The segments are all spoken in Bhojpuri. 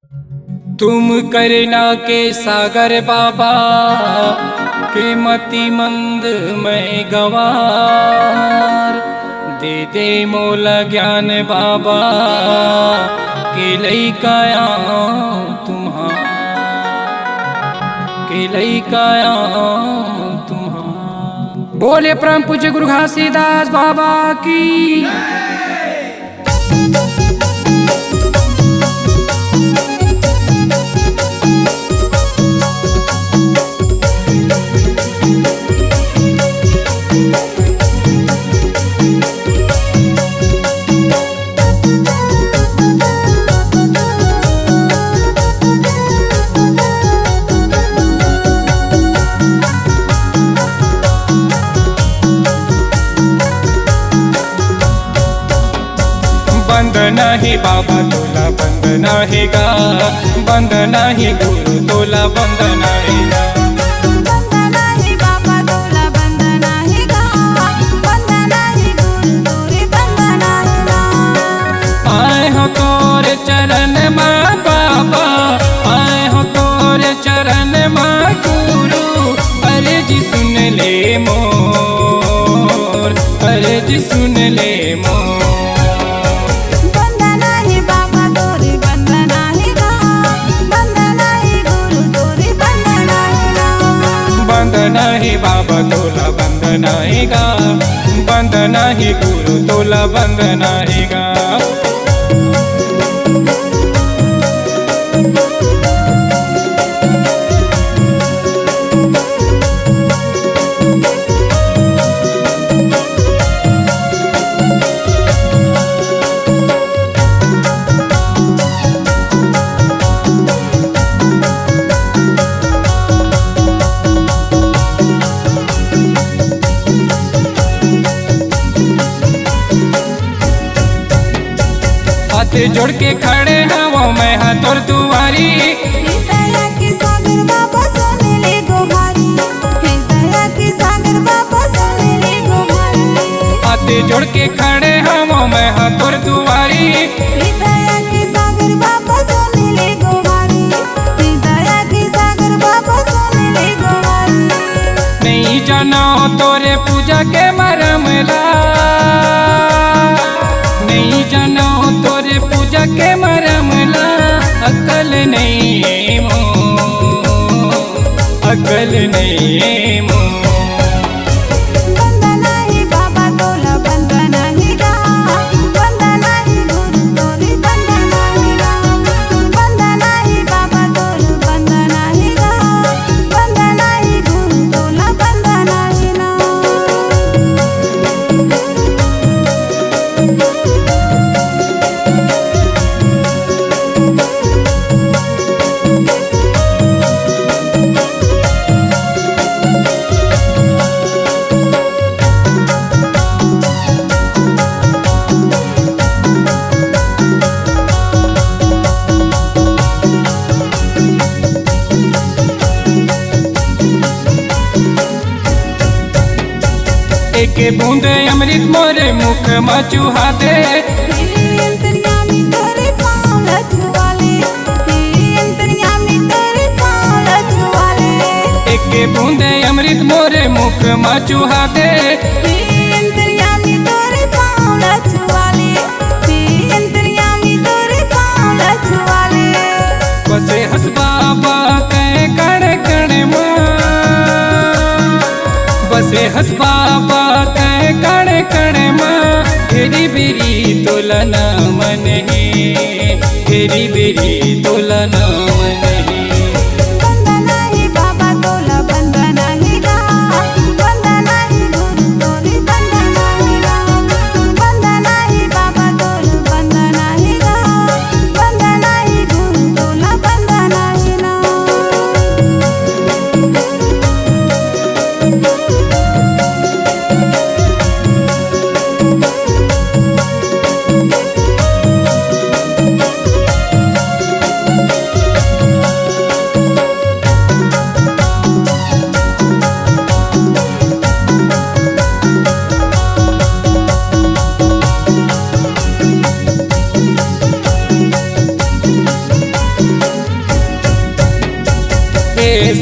तुम करना के सागर बाबा के मति मंद मैं गवार दे दे मोला ज्ञान बाबा के लइकाया तुम्हार के लइकाया तुम्हार। बोले परम पूज्य गुरु घासीदास बाबा की। बंद नाही बाबा तोला बंद नाही गा, बंद नाही गुरु तोला बंद नाही गा, बंद नाही बाबा तोला बंद नाही गा, बंद नाही गुरु तोरे बंद नाही गा। आए हो तोरे चरण में बाबा, आए हो तोरे चरण में गुरु, अर्जी सुन ले मोर, अर्जी सुन ले मोर। बंद नाही बाबा तोला बंद नाही गा, बंद नाही गुरु तोला बंद नाही गा। हाथ जोड़ के खड़े हवा मैं हाथ और दुआरी, दया के सागर बाबा सुन ले गोहारी, दया के सागर बाबा सुन ले गोहारी। हाथ जोड़ के खड़े हवा मैं हाथ और दुआरी, दया के सागर बाबा सुन ले गोहारी, दया के सागर बाबा सुन ले गोहारी। नहीं जाना तोरे पूजा के मरमला, नहीं जाना तोरे पूजा के मरमला, अकल नहीं मो, अकल नहीं मो। बंद नाही बाबा तोला बंद नाही गा, बंद नाही गुरु तोरे बंद नाही गा, बंद नाही बाबा तोला बंद नाही गा, बंद नाही गुरु तोला बंद नाही गा। एक बूंद अमृत मोरे मुख में चूहा दे, अंतर्यामी तेरे पाँव लछुआले, अंतर्यामी तेरे पाँव लछुआले। एक बूंद अमृत मोरे मुख में चूहा दे, अंतर्यामी तेरे पाँव लछुआले, अंतर्यामी तेरे पाँव लछुआले। बसे हस बाबा के कण कण मां, बसे हस बाबा के कण कण मां, घेरी बेरी तोलना मन है, घेरी बेरी तोलना मन है। बंद नाही बाबा तोला बंद नाही गा, बंद नाही गुरु तोरे बंद नाही गा, बंद नाही बाबा तोला बंद नाही गा, बंद नाही गुरु तोला बंद नाही गा।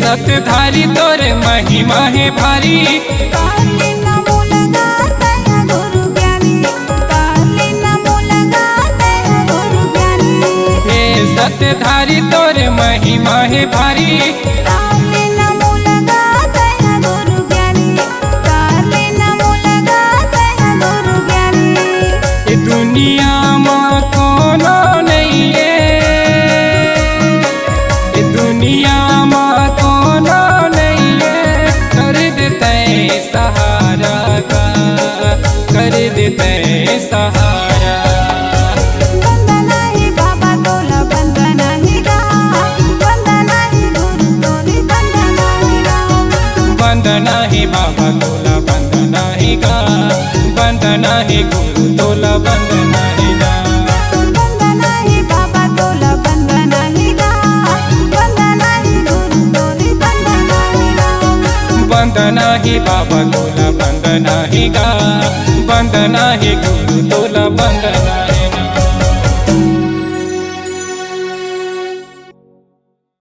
सतधारी तोरे महिमा है भारी। काली नमो लगाते हैं गुरु ज्ञानी, काली नमो लगाते हैं गुरु ज्ञानी। हे सतधारी तोरे महिमा है भारी। काली नमो लगाते हैं गुरु ज्ञानी, काली नमो लगाते हैं गुरु ज्ञानी। ये दुनिया में कोनो नहीं है, ये दुनिया में कोनो नहीं है, कर देते सहारा का, कर देते सहारा। वंदना ही बाबा तोला वंदना ही गा, वंदना ही गुरु तोरी वंदना ही गा। वंदना ही बाबा तोला वंदना ही गा, वंदना ही गुरु तोला वंदना ही गा। वंदना ही बाबा तोला वंदना ही गा, वंदना ही गुरु तोरी वंदना ही गा। वंदना ही बाबा तोला वंदना ही गा, वंदना ही गुरु तोला वंदना